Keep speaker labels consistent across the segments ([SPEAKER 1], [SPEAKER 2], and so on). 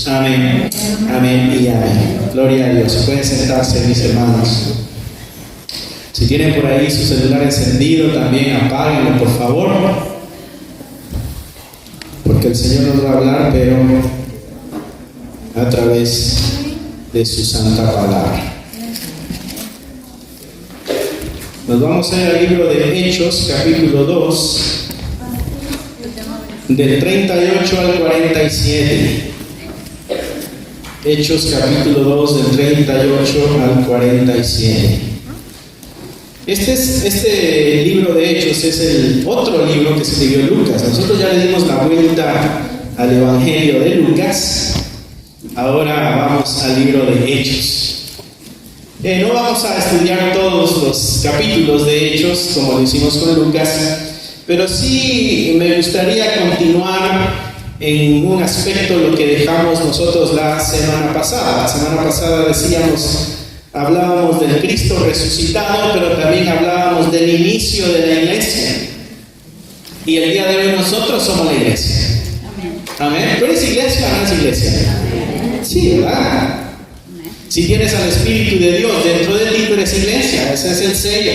[SPEAKER 1] Jesús. Amén. Amén y amén. Gloria a Dios. Pueden sentarse, mis hermanos. Si tienen por ahí su celular encendido, también apáguenlo, por favor. Porque el Señor nos va a hablar, pero a través de su santa palabra. Nos vamos a ir al libro de Hechos, capítulo 2, del 38 al 47. Hechos, capítulo 2, del 38 al 47. Este libro de Hechos es el otro libro que se escribió Lucas. Nosotros ya le dimos la vuelta al Evangelio de Lucas. Ahora vamos al libro de Hechos. No vamos a estudiar todos los capítulos de Hechos como lo hicimos con Lucas, pero sí me gustaría continuar en un aspecto lo que dejamos nosotros la semana pasada. La semana pasada hablábamos del Cristo resucitado, pero también hablábamos del inicio de la iglesia. Y el día de hoy nosotros somos la iglesia. Amén. ¿Tú eres iglesia o no eres iglesia? Sí, ¿verdad? Si tienes al Espíritu de Dios dentro de ti, tú eres iglesia. Ese es el sello.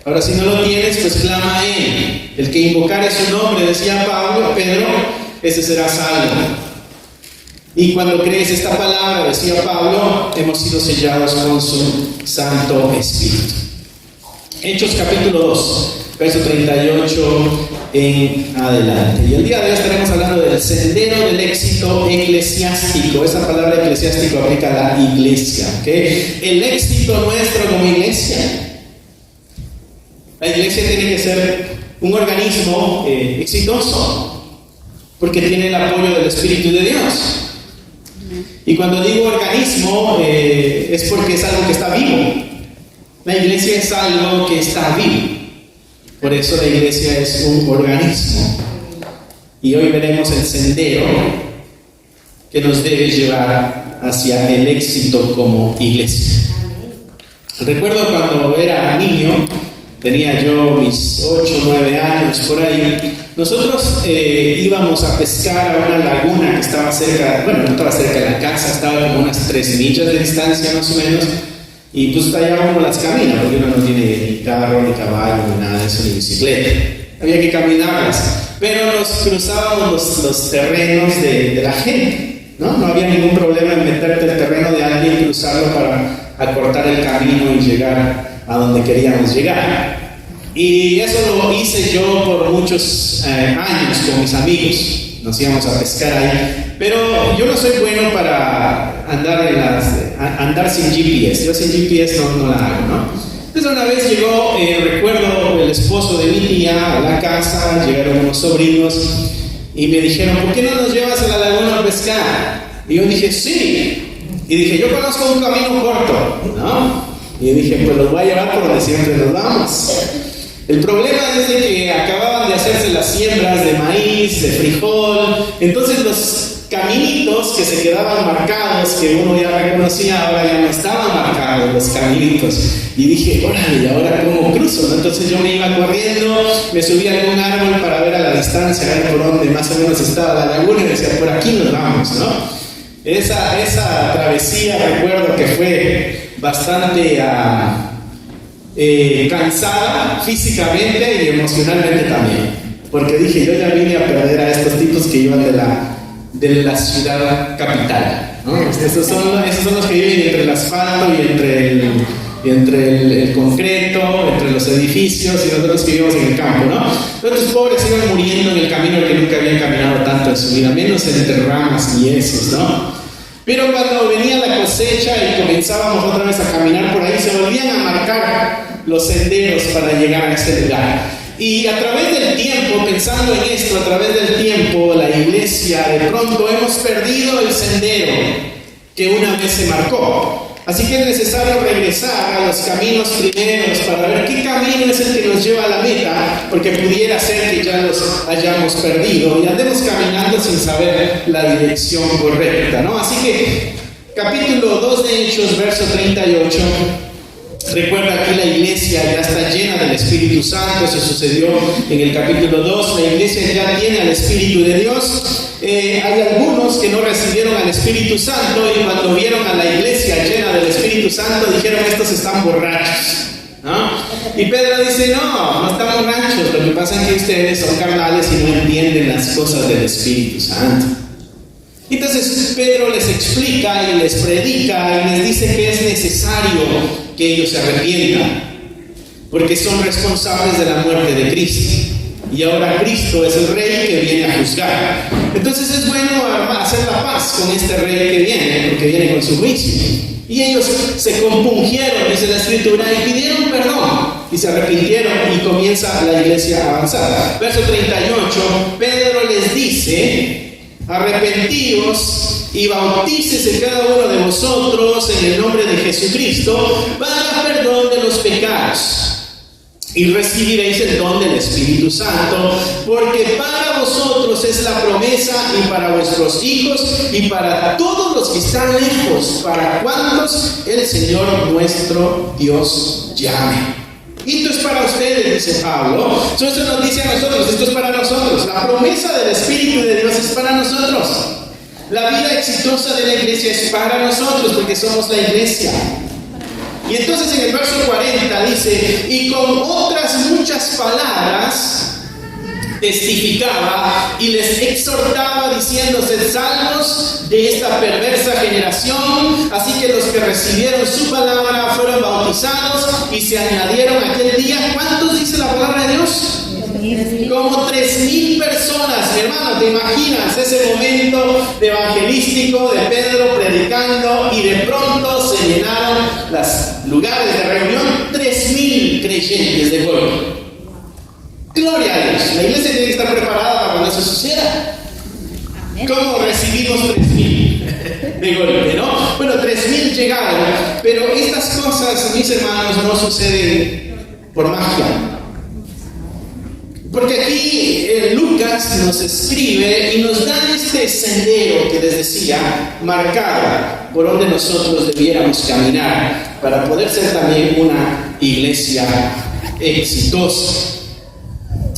[SPEAKER 1] Ahora, si no lo tienes, pues clama a Él. El que invocare su nombre, decía Pedro, ese será salvo. Y cuando crees esta palabra, decía Pablo, hemos sido sellados con su Santo Espíritu. Hechos capítulo 2, verso 38 en adelante. Y el día de hoy estaremos hablando del sendero del éxito eclesiástico. Esa palabra eclesiástico aplica a la iglesia, ¿okay? El éxito nuestro como iglesia. La iglesia tiene que ser un organismo exitoso, porque tiene el apoyo del Espíritu de Dios. Y cuando digo organismo, es porque es algo que está vivo. La iglesia es algo que está vivo. Por eso la iglesia es un organismo. Y hoy veremos el sendero que nos debe llevar hacia el éxito como iglesia. Recuerdo cuando era niño, tenía yo mis 8 o 9 años por ahí, nosotros íbamos a pescar a una laguna que estaba cerca, bueno, no estaba cerca de la casa, estaba como unas 3 millas de distancia más o menos, y pues allá uno las camina, porque uno no tiene ni carro, ni caballo, ni nada de eso, ni bicicleta. Había que caminarlas, pero nos cruzábamos los terrenos de la gente, ¿no? No había ningún problema en meterte el terreno de alguien y cruzarlo para acortar el camino y llegar a donde queríamos llegar. Y eso lo hice yo por muchos años con mis amigos. Nos íbamos a pescar ahí, pero yo no soy bueno para andar sin GPS. Yo sin GPS no la hago, ¿no? Entonces una vez llegó, recuerdo, el esposo de mi tía a la casa, llegaron unos sobrinos y me dijeron, ¿por qué no nos llevas a la laguna a pescar? Y yo dije, sí. Y dije, yo conozco un camino corto, ¿no? Y dije, pues los voy a llevar por donde siempre nos vamos. El problema es de que acababan de hacerse las siembras de maíz, de frijol, entonces los caminitos que se quedaban marcados, que uno ya reconocía, ahora ya no estaban marcados los caminitos. Y dije, órale, ¿y ahora cómo cruzo? ¿No? Entonces yo me iba corriendo, me subí a algún árbol para ver a la distancia, a ver por dónde más o menos estaba la laguna, y decía, por aquí nos vamos, ¿no? Esa travesía recuerdo que fue bastante cansada físicamente y emocionalmente también, porque dije, yo ya vine a perder a estos tipos que iban de la ciudad capital, ¿no? Esos son los que viven entre el asfalto y entre el concreto, entre los edificios, y nosotros que vivimos en el campo, ¿no? Estos pobres iban muriendo en el camino que nunca habían caminado tanto en su vida, menos entre ramas y esos, ¿no? Pero cuando venía la cosecha y comenzábamos otra vez a caminar por ahí, se volvían a marcar los senderos para llegar a ese lugar. Y a través del tiempo, pensando en esto, a través del tiempo, la iglesia, de pronto hemos perdido el sendero que una vez se marcó. Así que es necesario regresar a los caminos primeros para ver qué camino es el que nos lleva a la meta, porque pudiera ser que ya los hayamos perdido y andemos caminando sin saber la dirección correcta, ¿no? Así que, capítulo 2 de Hechos, verso 38, recuerda que la iglesia ya está llena del Espíritu Santo. Eso sucedió en el capítulo 2, la iglesia ya tiene al Espíritu de Dios. Hay algunos que no recibieron al Espíritu Santo y cuando vieron a la iglesia llena del Espíritu Santo dijeron: estos están borrachos, ¿no? Y Pedro dice: no están borrachos, lo que pasa es que ustedes son carnales y no entienden las cosas del Espíritu Santo. Entonces Pedro les explica y les predica y les dice que es necesario que ellos se arrepientan, porque son responsables de la muerte de Cristo. Y ahora Cristo es el Rey que viene a juzgar. Entonces es bueno hacer la paz con este Rey que viene, porque viene con su juicio. Y ellos se compungieron, dice la Escritura, y pidieron perdón. Y se arrepintieron y comienza la iglesia a avanzar. Verso 38, Pedro les dice: arrepentíos y bautícese cada uno de vosotros en el nombre de Jesucristo para perdón de los pecados, y recibiréis el don del Espíritu Santo, porque para vosotros es la promesa, y para vuestros hijos, y para todos los que están lejos, para cuantos el Señor nuestro Dios llame. Esto es para ustedes, dice Pablo. Esto nos dice a nosotros, esto es para nosotros. La promesa del Espíritu de Dios es para nosotros. La vida exitosa de la iglesia es para nosotros, porque somos la iglesia. Y entonces en el verso 40 dice: y con otras muchas palabras testificaba y les exhortaba diciendo: sed salvos de esta perversa generación. Así que los que recibieron su palabra fueron bautizados y se añadieron aquel día, ¿cuántos dice la palabra de Dios? Como 3,000 personas. Mi hermano, ¿te imaginas ese momento de evangelístico de Pedro predicando y de pronto se llenaron los lugares de reunión? 3,000 creyentes de golpe. Gloria a Dios. La iglesia tiene que estar preparada para cuando eso suceda. ¿Cómo recibimos 3,000 de golpe, no? Bueno, 3,000 llegaron, pero estas cosas, mis hermanos, no suceden por magia. Porque aquí Lucas nos escribe y nos da este sendero que les decía, marcado por donde nosotros debiéramos caminar para poder ser también una iglesia exitosa.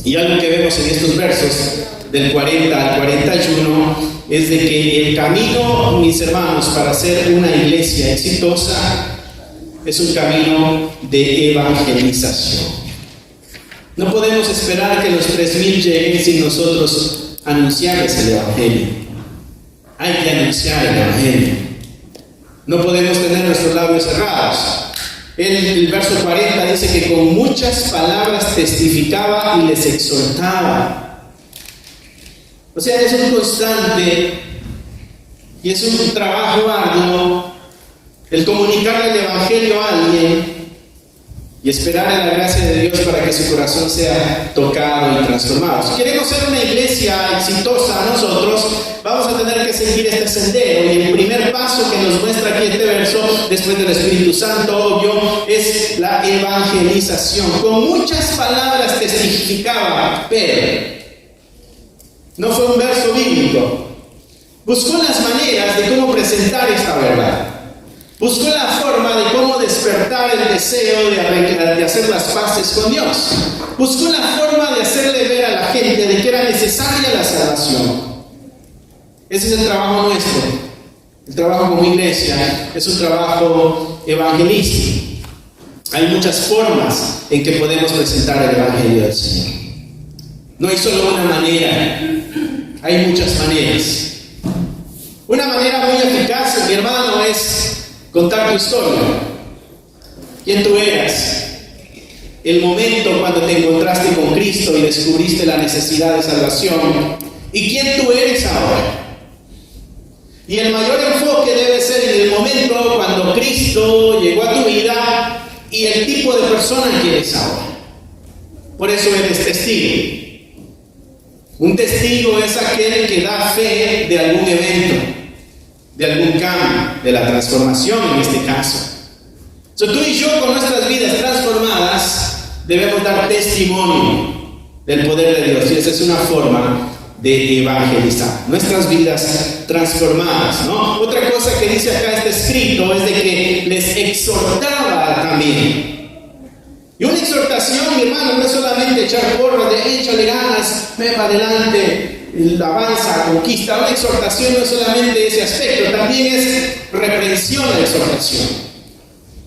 [SPEAKER 1] Y algo que vemos en estos versos del 40 al 41 es de que el camino, mis hermanos, para ser una iglesia exitosa es un camino de evangelización. No podemos esperar que los 3,000 lleguen sin nosotros anunciarles el Evangelio. Hay que anunciar el Evangelio. No podemos tener nuestros labios cerrados. El verso 40 dice que con muchas palabras testificaba y les exhortaba. O sea, es un constante y es un trabajo arduo el comunicar el Evangelio a alguien y esperar en la gracia de Dios para que su corazón sea tocado y transformado. Si queremos ser una iglesia exitosa nosotros, vamos a tener que seguir este sendero. Y el primer paso que nos muestra aquí este verso, después del Espíritu Santo, obvio, es la evangelización. Con muchas palabras testificaba Pedro. No fue un verso bíblico. Buscó las maneras de cómo presentar esta verdad. Buscó la forma de cómo despertar el deseo de hacer las paces con Dios. Buscó la forma de hacerle ver a la gente de que era necesaria la salvación. Ese es el trabajo nuestro. El trabajo como iglesia es un trabajo evangelístico. Hay muchas formas en que podemos presentar el Evangelio del Señor. No hay solo una manera, hay muchas maneras. Una manera muy eficaz, mi hermano, es contar tu historia. ¿Quién tú eras? El momento cuando te encontraste con Cristo y descubriste la necesidad de salvación. ¿Y quién tú eres ahora? Y el mayor enfoque debe ser en el momento cuando Cristo llegó a tu vida y el tipo de persona que eres ahora. Por eso eres testigo. Un testigo es aquel que da fe de algún evento, de algún cambio, de la transformación en este caso. Tú y yo, con nuestras vidas transformadas, debemos dar testimonio del poder de Dios. Y esa es una forma de evangelizar. Nuestras vidas transformadas, ¿no? Otra cosa que dice acá este escrito es de que les exhortaba también. Y una exhortación, mi hermano, no es solamente echar porras de échale ganas, ve para adelante. avanza, conquista. Una exhortación no es solamente ese aspecto, también es reprensión la exhortación.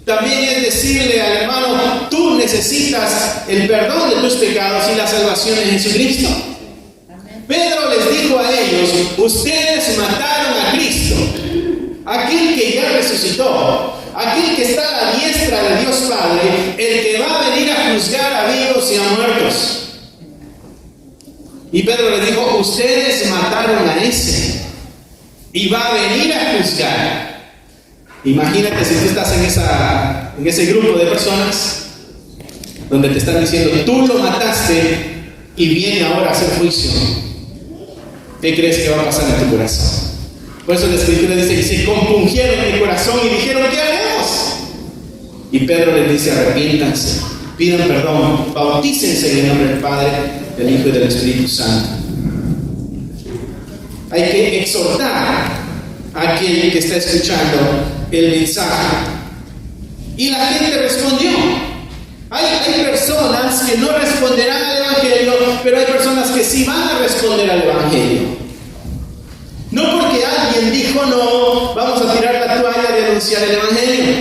[SPEAKER 1] También es decirle al hermano, tú necesitas el perdón de tus pecados y la salvación en Jesucristo. Pedro les dijo a ellos, ustedes mataron a Cristo, aquel que ya resucitó, aquel que está a la diestra de Dios Padre, el que va a venir a juzgar a vivos y a muertos. Y Pedro les dijo, ustedes mataron a ese y va a venir a juzgar. Imagínate si tú estás en ese grupo de personas donde te están diciendo, tú lo mataste y viene ahora a hacer juicio. ¿Qué crees que va a pasar en tu corazón? Por eso la Escritura dice que se compungieron en mi corazón y dijeron, ¿qué haremos? Y Pedro les dice, arrepiéntanse, pidan perdón, bautícense en el nombre del Padre, del Hijo y del Espíritu Santo. Hay que exhortar a aquel que está escuchando el mensaje. Y la gente respondió. Hay personas que no responderán al Evangelio, pero hay personas que sí van a responder al Evangelio. No porque alguien dijo no, vamos a tirar la toalla de anunciar el Evangelio.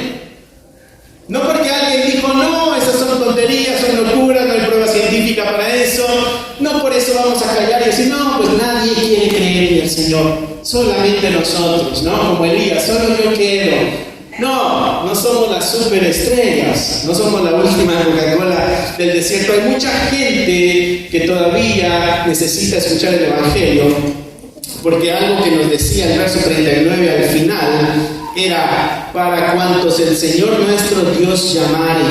[SPEAKER 1] No porque alguien dijo no, esas son tonterías, son locuras, no hay prueba científica para eso. No por eso vamos a callar y decir, no, pues nadie quiere creer en el Señor, solamente nosotros, ¿no? Como Elías, solo yo quiero. No somos las superestrellas, no somos la última Coca-Cola del desierto. Hay mucha gente que todavía necesita escuchar el Evangelio, porque algo que nos decía el verso 39 al final era, para cuantos el Señor nuestro Dios llamare.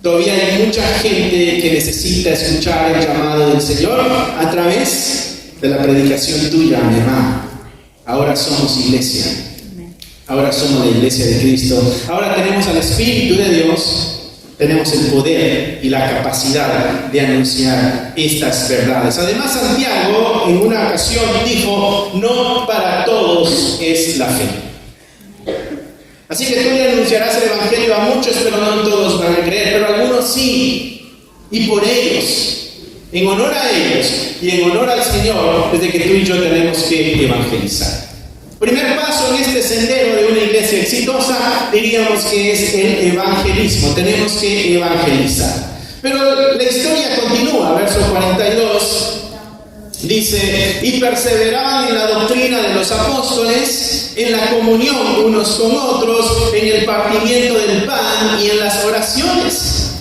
[SPEAKER 1] Todavía hay mucha gente que necesita escuchar el llamado del Señor a través de la predicación tuya, mi hermano. Ahora somos iglesia. Ahora somos la iglesia de Cristo. Ahora tenemos al Espíritu de Dios. Tenemos el poder y la capacidad de anunciar estas verdades. Además, Santiago en una ocasión dijo, no para todos es la fe. Así que tú le anunciarás el Evangelio a muchos, pero no todos van a creer, pero algunos sí. Y por ellos, en honor a ellos y en honor al Señor, desde que tú y yo tenemos que evangelizar. Primer paso en este sendero de una iglesia exitosa, diríamos que es el evangelismo. Tenemos que evangelizar. Pero la historia continúa, verso 42. Dice, y perseveraban en la doctrina de los apóstoles, en la comunión unos con otros, en el partimiento del pan y en las oraciones.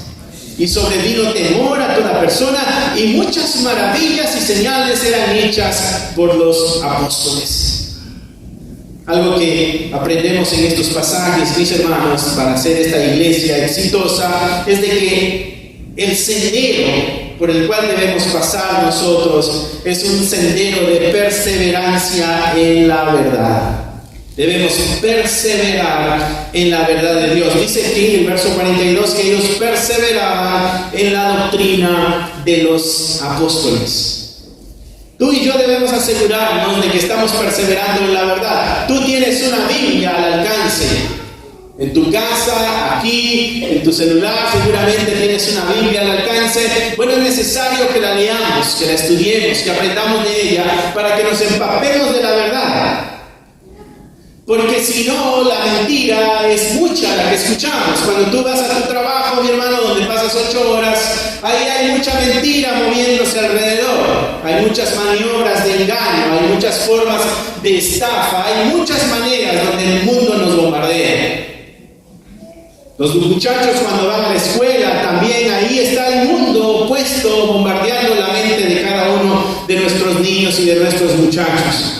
[SPEAKER 1] Y sobrevino temor a toda persona, y muchas maravillas y señales eran hechas por los apóstoles. Algo que aprendemos en estos pasajes, mis hermanos, para hacer esta iglesia exitosa, es de que el sendero por el cual debemos pasar nosotros es un sendero de perseverancia en la verdad. Debemos perseverar en la verdad de Dios. Dice aquí en el verso 42 que ellos perseveraban en la doctrina de los apóstoles. Tú y yo debemos asegurarnos de que estamos perseverando en la verdad. Tú tienes una Biblia al alcance. En tu casa, aquí, en tu celular, seguramente tienes una Biblia al alcance. Bueno, es necesario que la leamos, que la estudiemos, que aprendamos de ella, para que nos empapemos de la verdad. Porque si no, la mentira es mucha la que escuchamos. Cuando tú vas a tu trabajo, mi hermano, donde pasas 8 horas, ahí hay mucha mentira moviéndose alrededor. Hay muchas maniobras de engaño, hay muchas formas de estafa, hay muchas maneras donde el mundo nos bombardea. Los muchachos cuando van a la escuela, también ahí está el mundo opuesto bombardeando la mente de cada uno de nuestros niños y de nuestros muchachos.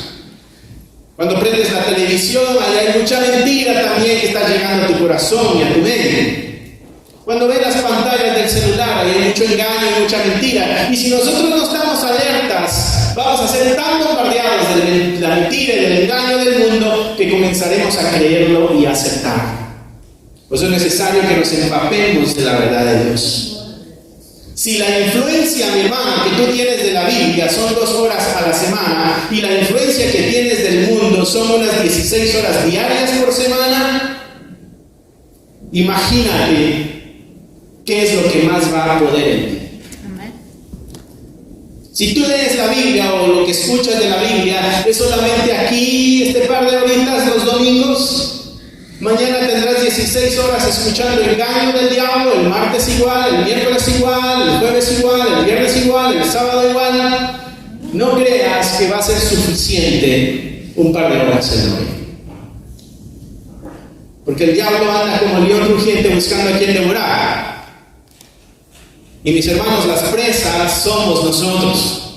[SPEAKER 1] Cuando prendes la televisión, ahí hay mucha mentira también que está llegando a tu corazón y a tu mente. Cuando ves las pantallas del celular, ahí hay mucho engaño y mucha mentira. Y si nosotros no estamos alertas, vamos a ser tan bombardeados de la mentira y del engaño del mundo que comenzaremos a creerlo y a aceptarlo. Por eso es necesario que nos empapemos de la verdad de Dios. Si la influencia, mi hermano, que tú tienes de la Biblia son 2 horas a la semana y la influencia que tienes del mundo son unas 16 horas diarias por semana, imagínate qué es lo que más va a poder en ti. Si tú lees la Biblia o lo que escuchas de la Biblia es solamente aquí, este par de horitas los domingos, mañana tendrás 16 horas escuchando el engaño del diablo, el martes igual, el miércoles igual, el jueves igual, el viernes igual, el sábado igual. No creas que va a ser suficiente un par de horas en hoy. Porque el diablo anda como león rugiente buscando a quien devorar. Y mis hermanos, las presas somos nosotros.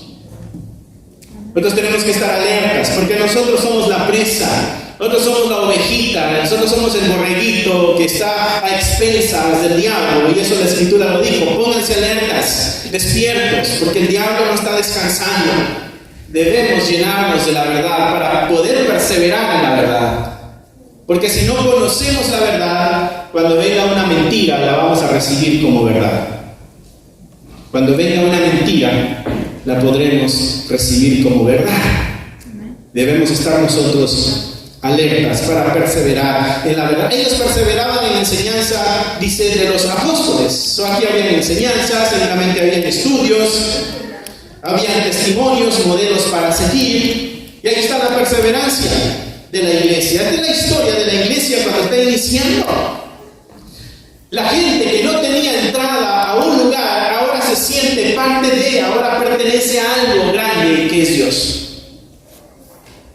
[SPEAKER 1] Nosotros tenemos que estar alertas, porque nosotros somos la presa. Nosotros somos la ovejita, nosotros somos el borreguito que está a expensas del diablo, y eso la Escritura lo dijo. Pónganse alertas, despiertos, porque el diablo no está descansando. Debemos llenarnos de la verdad para poder perseverar en la verdad. Porque si no conocemos la verdad, cuando venga una mentira, la vamos a recibir como verdad. Cuando venga una mentira, la podremos recibir como verdad. Debemos estar nosotros alertas para perseverar en la verdad. Ellos perseveraban en la enseñanza, dice, de los apóstoles. Aquí había enseñanzas, seguramente había estudios, había testimonios, modelos para seguir. Y ahí está la perseverancia de la iglesia. Esta es la historia de la iglesia cuando está iniciando. La gente que no tenía entrada a un lugar, ahora se siente parte de, ahora pertenece a algo grande que es Dios.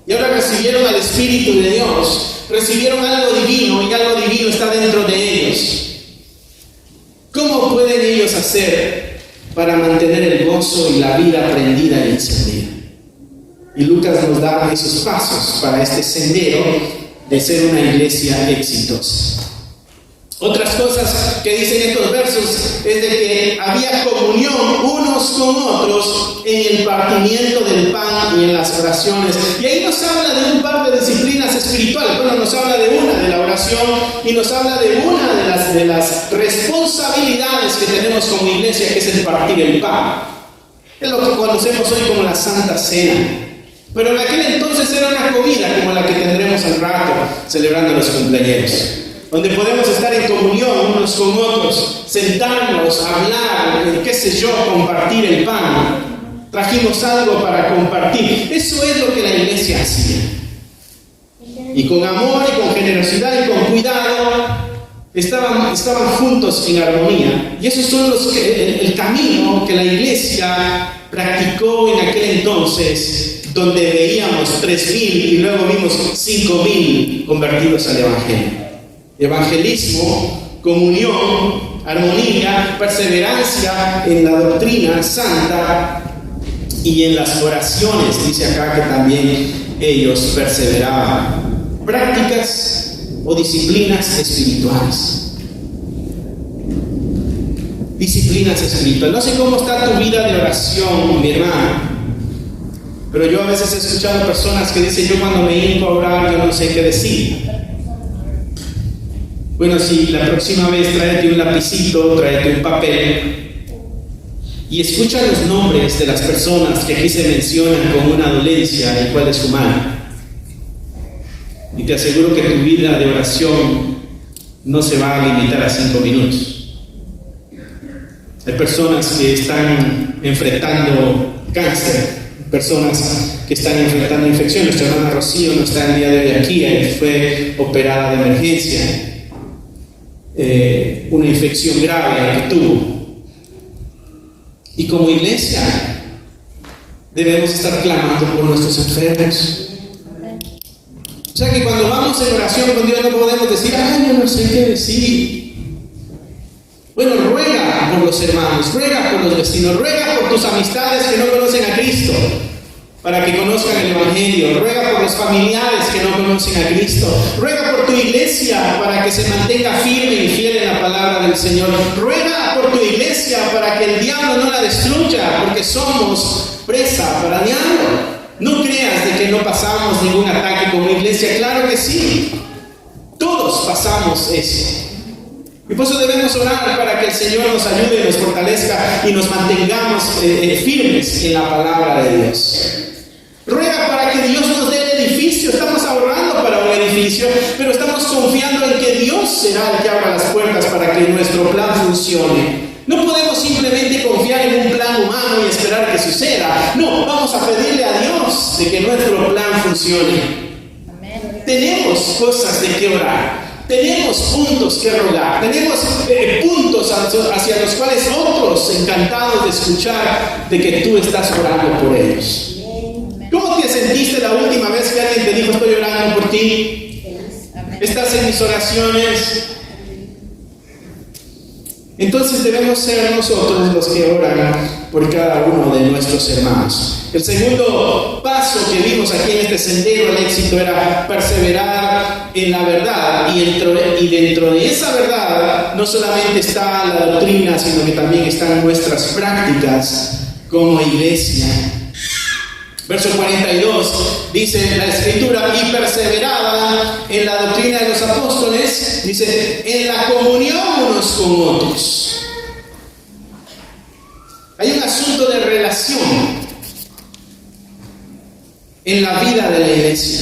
[SPEAKER 1] Y ahora recibieron al Espíritu de Dios, recibieron algo divino, y algo divino está dentro de ellos. ¿Cómo pueden ellos hacer para mantener el gozo y la vida prendida y encendida? Y Lucas nos da esos pasos para este sendero de ser una iglesia exitosa. Otras cosas que dicen estos versos es de que había comunión unos con otros en el partimiento del pan y en las oraciones. Y ahí nos habla de un par de disciplinas espirituales. Bueno, nos habla de una, de la oración, y nos habla de una de las responsabilidades que tenemos como iglesia, que es el partir el pan. Es lo que conocemos hoy como la Santa Cena. Pero en aquel entonces era una comida como la que tendremos al rato celebrando los cumpleaños, donde podemos estar en comunión unos con otros, sentarnos, hablar, qué sé yo, compartir el pan. Trajimos algo para compartir. Eso es lo que la iglesia hacía. Y con amor y con generosidad y con cuidado estaban juntos en armonía. Y esos son el camino que la iglesia practicó en aquel entonces, donde veíamos 3,000 y luego vimos 5,000 convertidos al Evangelio. Evangelismo, comunión, armonía, perseverancia en la doctrina santa y en las oraciones. Dice acá que también ellos perseveraban. Prácticas o disciplinas espirituales. Disciplinas espirituales. No sé cómo está tu vida de oración, mi hermano, pero yo a veces he escuchado personas que dicen: yo cuando me hinco a orar, yo no sé qué decir. Bueno, si la próxima vez tráete un lapicito, tráete un papel y escucha los nombres de las personas que aquí se mencionan con una dolencia y cuál es su mal. Y te aseguro que tu vida de oración no se va a limitar a 5 minutos. Hay personas que están enfrentando cáncer, personas que están enfrentando infecciones. Nuestra hermana Rocío no está el día de hoy aquí, fue operada de emergencia. Una infección grave que tuvo. Y como iglesia debemos estar clamando por nuestros enfermos. O sea que cuando vamos en oración con Dios no podemos decir: ay, yo no sé qué decir. Bueno, ruega por los hermanos, ruega por los vecinos, ruega por tus amistades que no conocen a Cristo, para que conozcan el Evangelio. Ruega por los familiares que no conocen a Cristo. Ruega por tu iglesia para que se mantenga firme y fiel en la palabra del Señor. Ruega por tu iglesia para que el diablo no la destruya, porque somos presa para el diablo. No creas de que no pasamos ningún ataque como iglesia. Claro que sí. Todos pasamos eso. Y por eso debemos orar para que el Señor nos ayude, nos fortalezca y nos mantengamos firmes en la palabra de Dios. Ruega para que Dios nos dé el edificio. Estamos ahorrando para un edificio, pero estamos confiando en que Dios será el que abra las puertas para que nuestro plan funcione. No podemos simplemente confiar en un plan humano y esperar que suceda. No, vamos a pedirle a Dios de que nuestro plan funcione.
[SPEAKER 2] Amén.
[SPEAKER 1] Tenemos cosas de qué orar. Tenemos puntos que rogar, tenemos puntos hacia los cuales otros encantados de escuchar de que tú estás orando por ellos. ¿Cómo te sentiste la última vez que alguien te dijo estoy orando por ti? ¿Estás en mis oraciones? Entonces debemos ser nosotros los que oran por cada uno de nuestros hermanos. El segundo paso que vimos aquí en este sendero al éxito era perseverar en la verdad. Y dentro de esa verdad no solamente está la doctrina, sino que también están nuestras prácticas como iglesia. Verso 42 dice la Escritura: y perseveraba en la doctrina de los apóstoles, dice, en la comunión unos con otros. Hay un asunto de relación en la vida de la iglesia.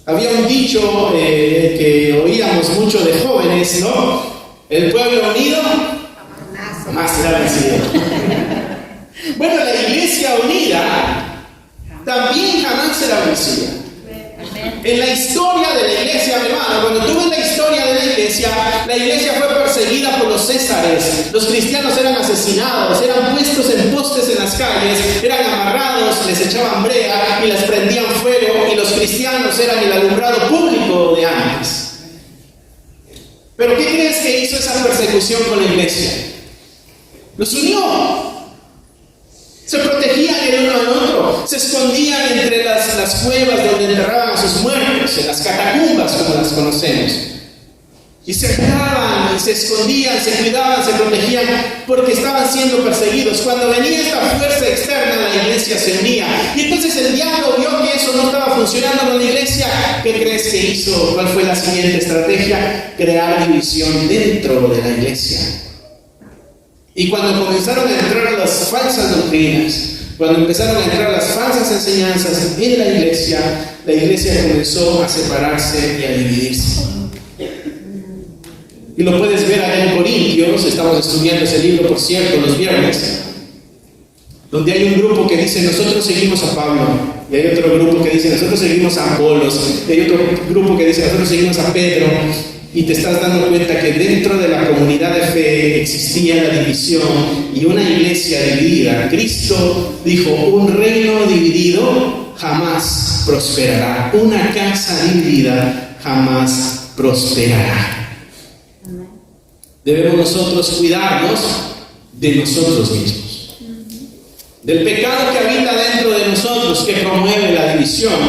[SPEAKER 1] Había un dicho que oíamos mucho de jóvenes, ¿no? El pueblo unido jamás será vencido. Bueno, la iglesia unida también jamás será vencida. En la historia de la iglesia, mi hermano, cuando tú ves la historia de la iglesia fue perseguida por los césares. Los cristianos eran asesinados, eran puestos en postes en las calles, eran amarrados, les echaban brea y les prendían fuego, y los cristianos eran el alumbrado público de antes. Pero ¿qué crees que hizo esa persecución con la iglesia? Los unió. Se protegían el uno al otro, se escondían entre las cuevas donde enterraban a sus muertos, en las catacumbas como las conocemos. Y se ayudaban, y se escondían, se cuidaban, se protegían, porque estaban siendo perseguidos. Cuando venía esta fuerza externa, la iglesia se unía. Y entonces el diablo vio que eso no estaba funcionando con la iglesia. ¿Qué crees que hizo? ¿Cuál fue la siguiente estrategia? Crear división dentro de la iglesia. Y cuando comenzaron a entrar las falsas doctrinas, cuando empezaron a entrar las falsas enseñanzas en la iglesia comenzó a separarse y a dividirse. Y lo puedes ver allá en Corintios, estamos estudiando ese libro, por cierto, los viernes, donde hay un grupo que dice, nosotros seguimos a Pablo, y hay otro grupo que dice, nosotros seguimos a Apolos, y hay otro grupo que dice, nosotros seguimos a Pedro. Y te estás dando cuenta que dentro de la comunidad de fe existía la división y una iglesia dividida. Cristo dijo, un reino dividido jamás prosperará. Una casa dividida jamás prosperará. Debemos nosotros cuidarnos de nosotros mismos. Del pecado que habita dentro de nosotros, que promueve la división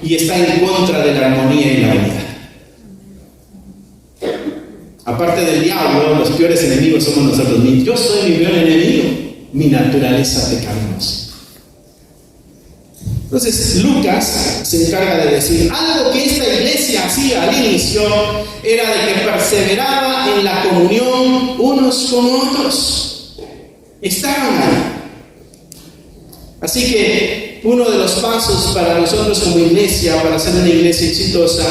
[SPEAKER 1] y está en contra de la armonía y la unidad. Aparte del diablo, los peores enemigos somos nosotros mismos. Yo soy mi peor enemigo, mi naturaleza pecaminosa. Entonces Lucas se encarga de decir algo que esta iglesia hacía al inicio, era de que perseveraba en la comunión unos con otros. Estaban ahí. Así que uno de los pasos para nosotros como iglesia, para ser una iglesia exitosa,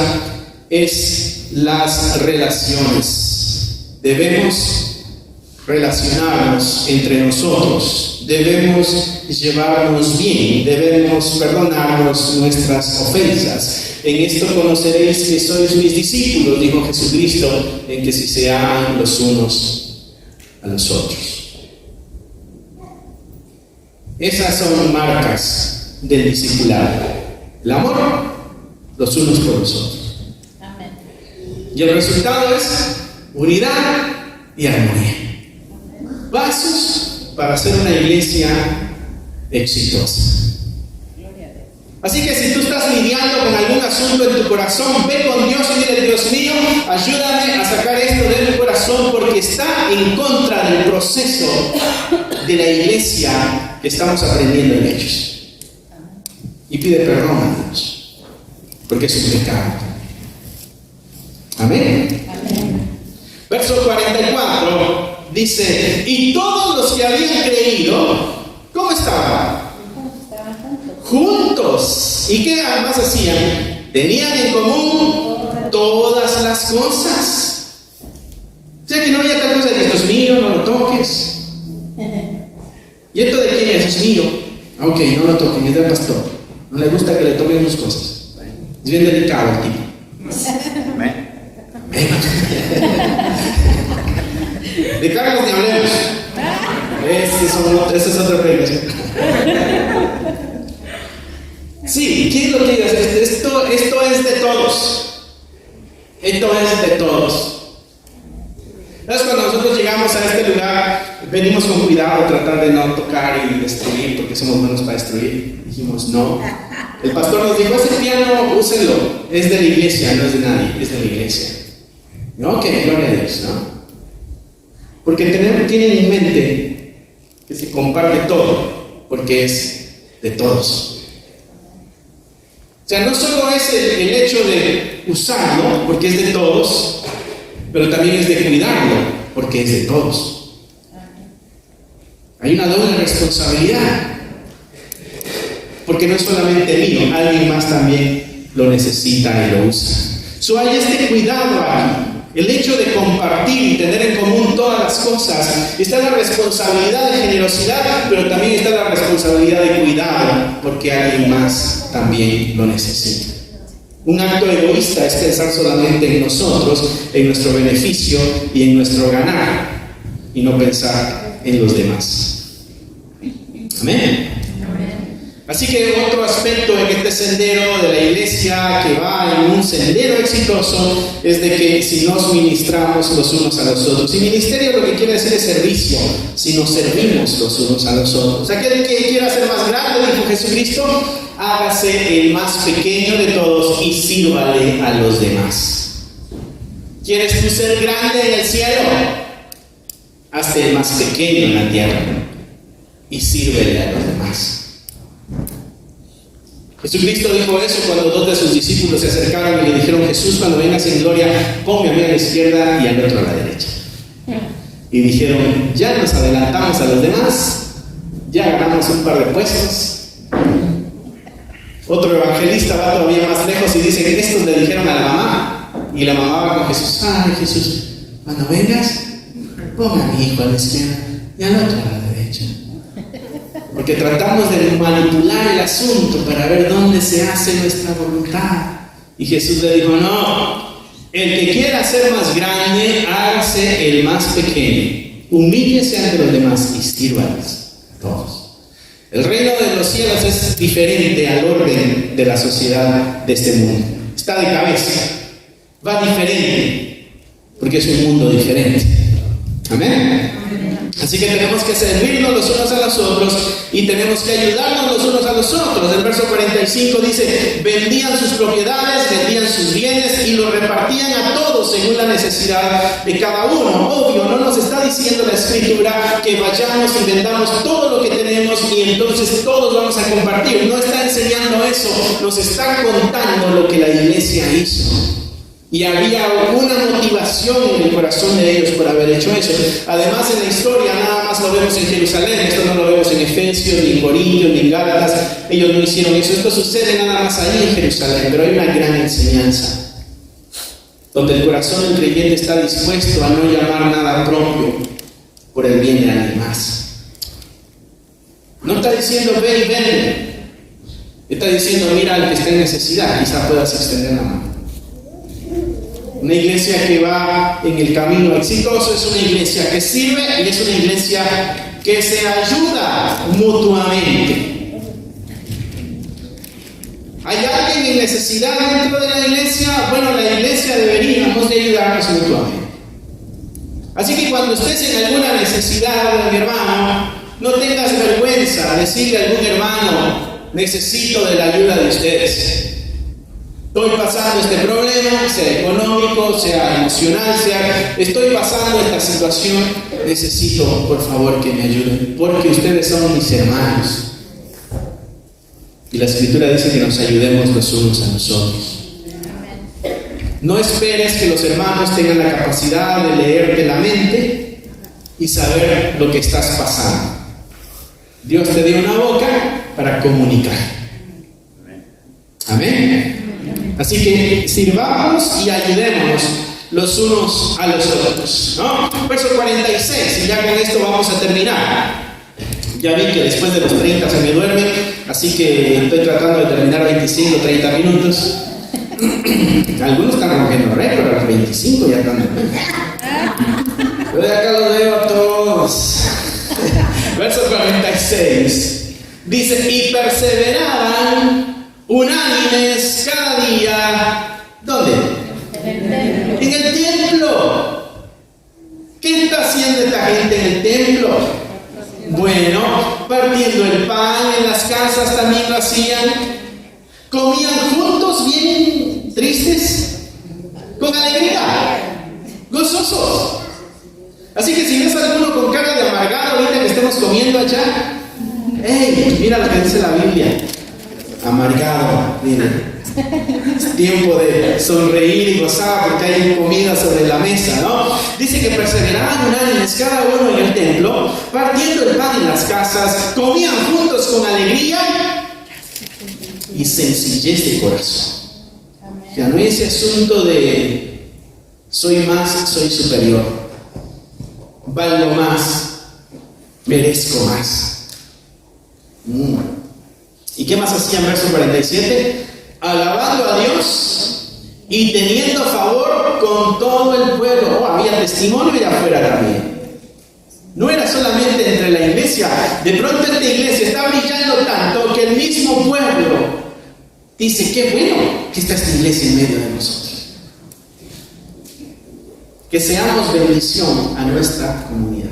[SPEAKER 1] es las relaciones. Debemos relacionarnos entre nosotros, debemos llevarnos bien, debemos perdonarnos nuestras ofensas. En esto conoceréis que sois mis discípulos, dijo Jesucristo, en que si se aman los unos a los otros. Esas son marcas del discipulado: el amor los unos por los otros. Y el resultado es unidad y armonía. Pasos para ser una iglesia exitosa. Así que si tú estás lidiando con algún asunto en tu corazón, ve con Dios y dile, Dios mío, ayúdame a sacar esto de mi corazón, porque está en contra del proceso de la iglesia que estamos aprendiendo en ellos. Y pide perdón a Dios, porque es un pecado. Amén. Amén. Verso 44 dice, y todos los que habían creído, ¿cómo estaban? Juntos. ¿Y qué más hacían? Tenían en común todas las cosas. sea que no había tal cosa de esto es mío, no lo toques. ¿Y esto de quién es? Es mío. Ok, no lo toquen, es del pastor. No le gusta que le toquen sus cosas. Es bien delicado el tipo. De Carlos ni hablemos. Esa es otra predicación. Sí, ¿qué es lo que digas? Esto es de todos. Esto es de todos. Entonces, cuando nosotros llegamos a este lugar, venimos con cuidado, tratar de no tocar y destruir, porque somos buenos para destruir. Dijimos no. El pastor nos dijo: ese piano, úsenlo. Es de la iglesia, no es de nadie, es de la iglesia. No, que gloria a Dios, ¿no? Porque tienen en mente que se comparte todo, porque es de todos. O sea, no solo es el hecho de usarlo, porque es de todos, pero también es de cuidarlo, porque es de todos. Hay una doble responsabilidad, porque no es solamente mío, alguien más también lo necesita y lo usa. Hay este cuidado aquí. El hecho de compartir y tener en común todas las cosas, está la responsabilidad de generosidad, pero también está la responsabilidad de cuidado, porque alguien más también lo necesita. Un acto egoísta es pensar solamente en nosotros, en nuestro beneficio y en nuestro ganar, y no pensar en los demás. Amén. Así que otro aspecto en este sendero de la iglesia que va en un sendero exitoso es de que si nos ministramos los unos a los otros. Y ministerio lo que quiere decir es servicio, si nos servimos los unos a los otros. Aquel que quiera ser más grande, dijo Jesucristo, hágase el más pequeño de todos y sírvale a los demás. ¿Quieres tú ser grande en el cielo? Hazte el más pequeño en la tierra y sírvele a los demás. Jesucristo dijo eso cuando dos de sus discípulos se acercaron y le dijeron: Jesús, cuando vengas en gloria, ponme a mí a la izquierda y al otro a la derecha. Y dijeron: ya nos adelantamos a los demás, ya ganamos un par de puestos. Otro evangelista va todavía más lejos y dice que estos le dijeron a la mamá, y la mamá va con Jesús: ay Jesús, cuando vengas, ponme a mi hijo a la izquierda y al otro a la derecha. Porque tratamos de manipular el asunto para ver dónde se hace nuestra voluntad. Y Jesús le dijo: no, el que quiera ser más grande, hágase el más pequeño, humíllese ante los demás y sírvales a todos. El reino de los cielos es diferente al orden de la sociedad de este mundo. Está de cabeza, va diferente, porque es un mundo diferente. Amén. Así que tenemos que servirnos los unos a los otros y tenemos que ayudarnos los unos a los otros. El verso 45 dice: vendían sus propiedades, vendían sus bienes y los repartían a todos según la necesidad de cada uno. Obvio, no nos está diciendo la Escritura que vayamos y vendamos todo lo que tenemos y entonces todos vamos a compartir. No está enseñando eso, nos está contando lo que la iglesia hizo. Y había una motivación en el corazón de ellos por haber hecho eso. Además, en la historia nada más lo vemos en Jerusalén. Esto no lo vemos en Efesios, ni en Corintios, ni en Gálatas. Ellos no hicieron eso. Esto sucede nada más ahí en Jerusalén. Pero hay una gran enseñanza, donde el corazón del creyente está dispuesto a no llamar nada propio por el bien de alguien más. No está diciendo ven y ven. Está diciendo mira al que está en necesidad. Quizá puedas extender la mano. Una iglesia que va en el camino exitoso es una iglesia que sirve y es una iglesia que se ayuda mutuamente. ¿Hay alguien en necesidad dentro de la iglesia? Bueno, la iglesia deberíamos de ayudarnos mutuamente. Así que cuando estés en alguna necesidad, mi hermano, no tengas vergüenza de decirle a algún hermano: necesito de la ayuda de ustedes. Estoy pasando este problema, sea económico, sea emocional, estoy pasando esta situación, necesito por favor que me ayuden, porque ustedes son mis hermanos. Y la Escritura dice que nos ayudemos los unos a los otros. No esperes que los hermanos tengan la capacidad de leerte la mente y saber lo que estás pasando. Dios te dio una boca para comunicar. Amén. Así que sirvamos y ayudémonos. los unos a los otros, ¿no? Verso 46, y ya con esto vamos a terminar. Ya vi que después de los 30 se me duerme, así que estoy tratando de terminar 25, 30 minutos. Algunos están rompiendo récord, a los 25 ya están durmiendo. Pero de acá los veo a todos. Verso 46 dice: y perseveraban unánimes cada día. ¿Dónde? En el templo. ¿Qué está haciendo esta gente en el templo? Bueno, partiendo el pan en las casas también lo hacían. Comían juntos, bien tristes, con alegría, gozosos. Así que si ves a alguno con cara de amargado ahorita que estemos comiendo allá, ¡hey! Mira lo que dice la Biblia. Amargado, mira. Es tiempo de sonreír y gozar porque hay comida sobre la mesa, ¿no? Dice que perseveraban unánimes cada uno en el templo, partiendo el pan en las casas, comían juntos con alegría y sencillez de corazón. Ya no es ese asunto de soy más, soy superior, valgo más, merezco más. ¿Y qué más hacía en verso 47? Alabando a Dios y teniendo favor con todo el pueblo. Oh, había testimonio de afuera también. No era solamente entre la iglesia. De pronto esta iglesia está brillando tanto que el mismo pueblo dice: qué bueno que está esta iglesia en medio de nosotros. Que seamos bendición a nuestra comunidad.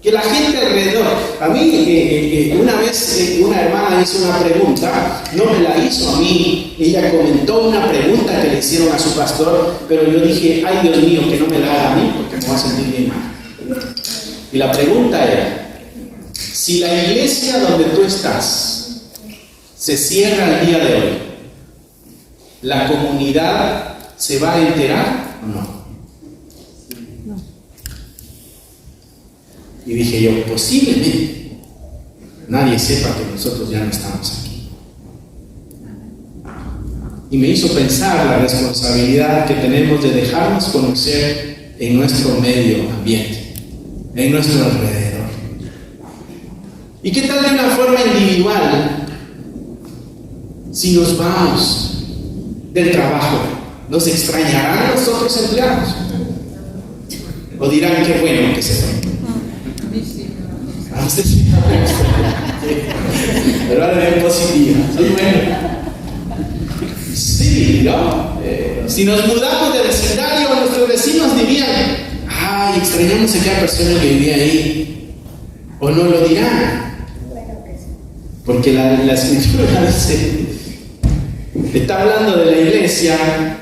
[SPEAKER 1] Que la gente alrededor, a mí una vez una hermana hizo una pregunta, no me la hizo a mí, ella comentó una pregunta que le hicieron a su pastor, pero yo dije: ay Dios mío, que no me la haga a mí porque me voy a sentir bien mal. Y la pregunta era: si la iglesia donde tú estás se cierra el día de hoy, ¿la comunidad se va a enterar o no? Y dije yo: posiblemente nadie sepa que nosotros ya no estamos aquí. Y me hizo pensar la responsabilidad que tenemos de dejarnos conocer en nuestro medio ambiente, en nuestro alrededor. ¿Y qué tal de una forma individual? Si nos vamos del trabajo, ¿nos extrañarán los otros empleados? ¿O dirán qué bueno que se fue? Pero ahora es positiva. Sí, ¿no? Si nos mudamos de vecindario, nuestros vecinos dirían: ay, extrañamos a aquella persona que vivía ahí. O no lo dirán. Porque la escritura dice, está hablando de la iglesia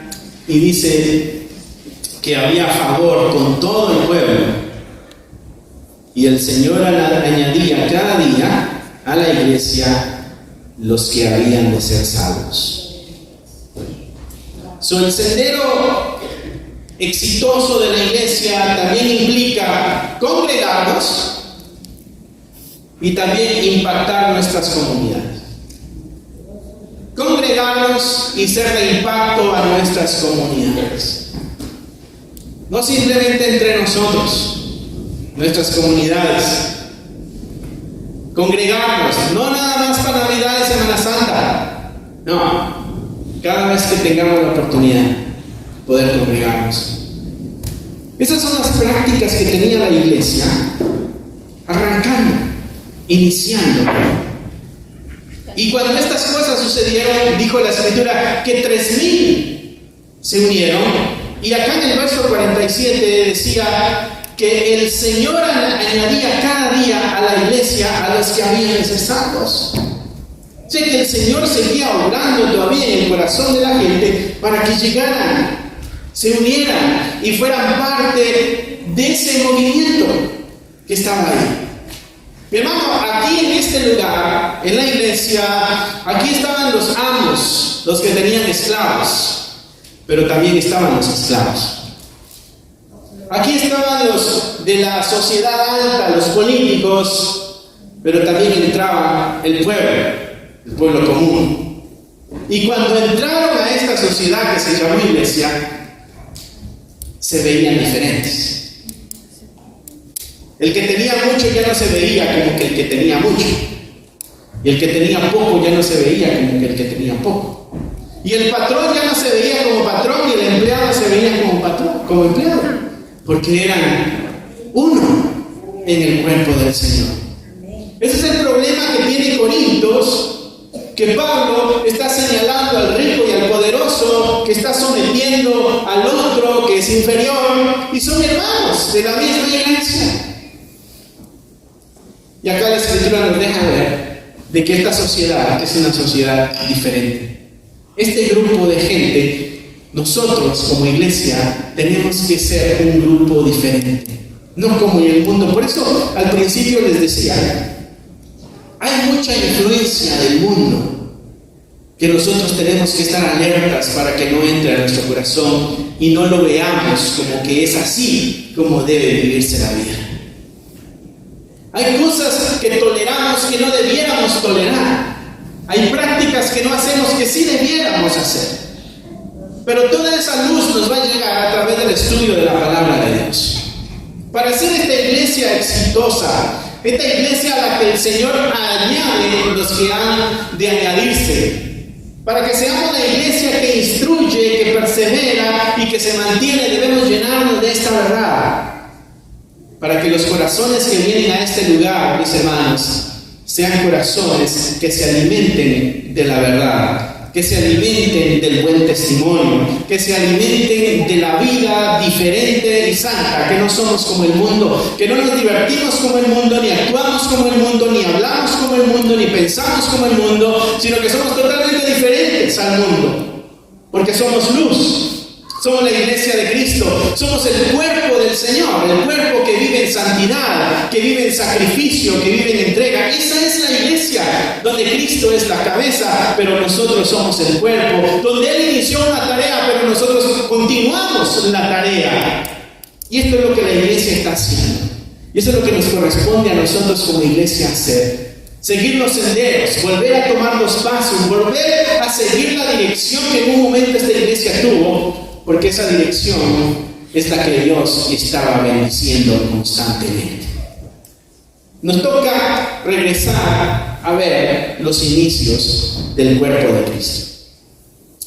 [SPEAKER 1] y dice que había favor con todo el pueblo. Y el Señor añadía cada día a la iglesia los que habían de ser salvos. El sendero exitoso de la iglesia también implica congregarnos y también impactar nuestras comunidades. Congregarnos y ser de impacto a nuestras comunidades. No simplemente entre nosotros, nuestras comunidades. Congregarnos, no nada más para Navidad y Semana Santa. No, cada vez que tengamos la oportunidad poder congregarnos. Esas son las prácticas que tenía la iglesia, arrancando, iniciando. Y cuando estas cosas sucedieron, dijo la escritura que 3,000 se unieron. Y acá en el verso 47 decía que el Señor añadía cada día a la iglesia a los que habían de ser salvos. O sea que el Señor seguía obrando todavía en el corazón de la gente para que llegaran, se unieran y fueran parte de ese movimiento que estaba ahí. Mi hermano, aquí en este lugar, en la iglesia, aquí estaban los amos, los que tenían esclavos, pero también estaban los esclavos. Aquí estaban los de la sociedad alta, los políticos, pero también entraba el pueblo común. Y cuando entraron a esta sociedad que se llamó iglesia, se veían diferentes. El que tenía mucho ya no se veía como que el que tenía mucho. Y el que tenía poco ya no se veía como que el que tenía poco. Y el patrón ya no se veía como patrón y el empleado se veía como patrón, como empleado. Porque eran uno en el cuerpo del Señor. Ese es el problema que tiene Corintios, que Pablo está señalando al rico y al poderoso, que está sometiendo al otro que es inferior, y son hermanos de la misma iglesia. Y acá la Escritura nos deja ver de que esta sociedad es una sociedad diferente. Este grupo de gente, nosotros como iglesia, tenemos que ser un grupo diferente, no como en el mundo. Por eso al principio les decía, hay mucha influencia del mundo que nosotros tenemos que estar alertas para que no entre a nuestro corazón y no lo veamos como que es así como debe vivirse la vida. Hay cosas que toleramos que no debiéramos tolerar. Hay prácticas que no hacemos que sí debiéramos hacer. Pero toda esa luz nos va a llegar a través del estudio de la palabra de Dios. Para ser esta iglesia exitosa, esta iglesia a la que el Señor añade los que han de añadirse, para que seamos la iglesia que instruye, que persevera y que se mantiene, debemos llenarnos de esta verdad. Para que los corazones que vienen a este lugar, mis hermanos, sean corazones que se alimenten de la verdad, que se alimenten del buen testimonio, que se alimenten de la vida diferente y santa, que no somos como el mundo, que no nos divertimos como el mundo, ni actuamos como el mundo, ni hablamos como el mundo, ni pensamos como el mundo, sino que somos totalmente diferentes al mundo, porque somos luz. Somos la iglesia de Cristo, somos el cuerpo del Señor, el cuerpo que vive en santidad, que vive en sacrificio, que vive en entrega. Esa es la iglesia, donde Cristo es la cabeza, pero nosotros somos el cuerpo, donde Él inició una tarea, pero nosotros continuamos la tarea. Y esto es lo que la iglesia está haciendo. Y eso es lo que nos corresponde a nosotros como iglesia hacer. Seguir los senderos, volver a tomar los pasos, volver a seguir la dirección que en un momento esta iglesia tuvo, porque esa dirección es la que Dios estaba bendiciendo constantemente. Nos toca regresar a ver los inicios del cuerpo de Cristo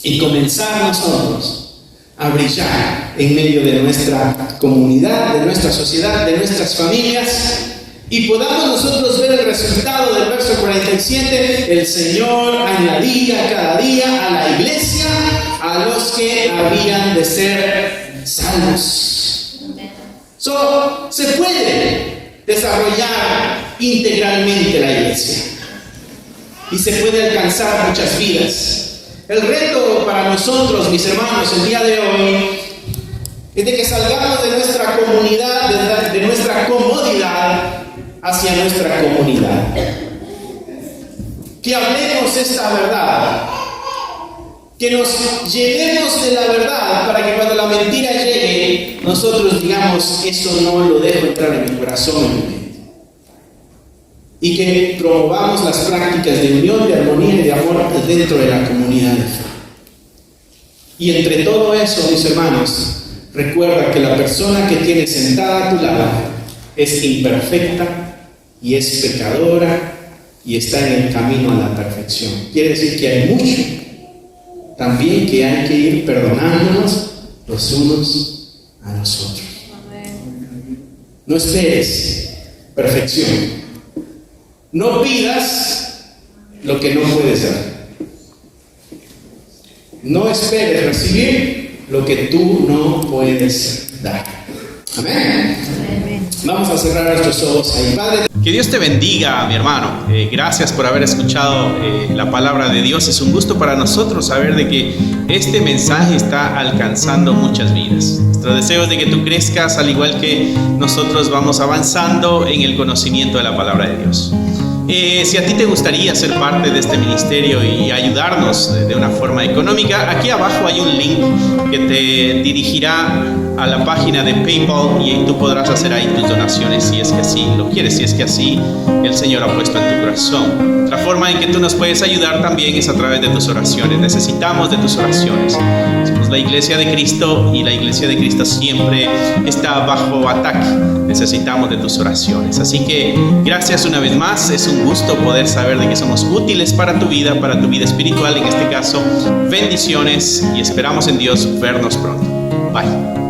[SPEAKER 1] y comenzar nosotros a brillar en medio de nuestra comunidad, de nuestra sociedad, de nuestras familias, y podamos nosotros ver el resultado del verso 47. El Señor añadía cada día a la iglesia a los que habían de ser salvos. Se puede desarrollar integralmente la iglesia y se puede alcanzar muchas vidas. El reto para nosotros, mis hermanos, el día de hoy es de que salgamos de nuestra comunidad, de nuestra comodidad hacia nuestra comunidad. Que hablemos esta verdad, que nos llenemos de la verdad para que cuando la mentira llegue, nosotros digamos, eso no lo dejo entrar en mi corazón, en mi mente. Y que promovamos las prácticas de unión, de armonía y de amor dentro de la comunidad de fe. Y entre todo eso, mis hermanos, recuerda que la persona que tienes sentada a tu lado es imperfecta y es pecadora y está en el camino a la perfección. Quiere decir que hay mucho también que hay que ir perdonándonos los unos a los otros. No esperes perfección. No pidas lo que no puedes dar. No esperes recibir lo que tú no puedes dar. Amén. Vamos a cerrar nuestros ojos ahí. Padre,
[SPEAKER 2] que Dios te bendiga, mi hermano. Gracias por haber escuchado la palabra de Dios. Es un gusto para nosotros saber de que este mensaje está alcanzando muchas vidas. Nuestro deseo es de que tú crezcas al igual que nosotros vamos avanzando en el conocimiento de la palabra de Dios. Si a ti te gustaría ser parte de este ministerio y ayudarnos de una forma económica, aquí abajo hay un link que te dirigirá a la página de PayPal y tú podrás hacer ahí tus donaciones si es que así lo quieres, si es que así el Señor ha puesto en tu corazón. Otra forma en que tú nos puedes ayudar también es a través de tus oraciones. Necesitamos de tus oraciones. Somos la iglesia de Cristo y la iglesia de Cristo siempre está bajo ataque. Necesitamos de tus oraciones. Así que gracias una vez más. Es un gusto poder saber de que somos útiles para tu vida espiritual en este caso. Bendiciones y esperamos en Dios vernos pronto. Bye.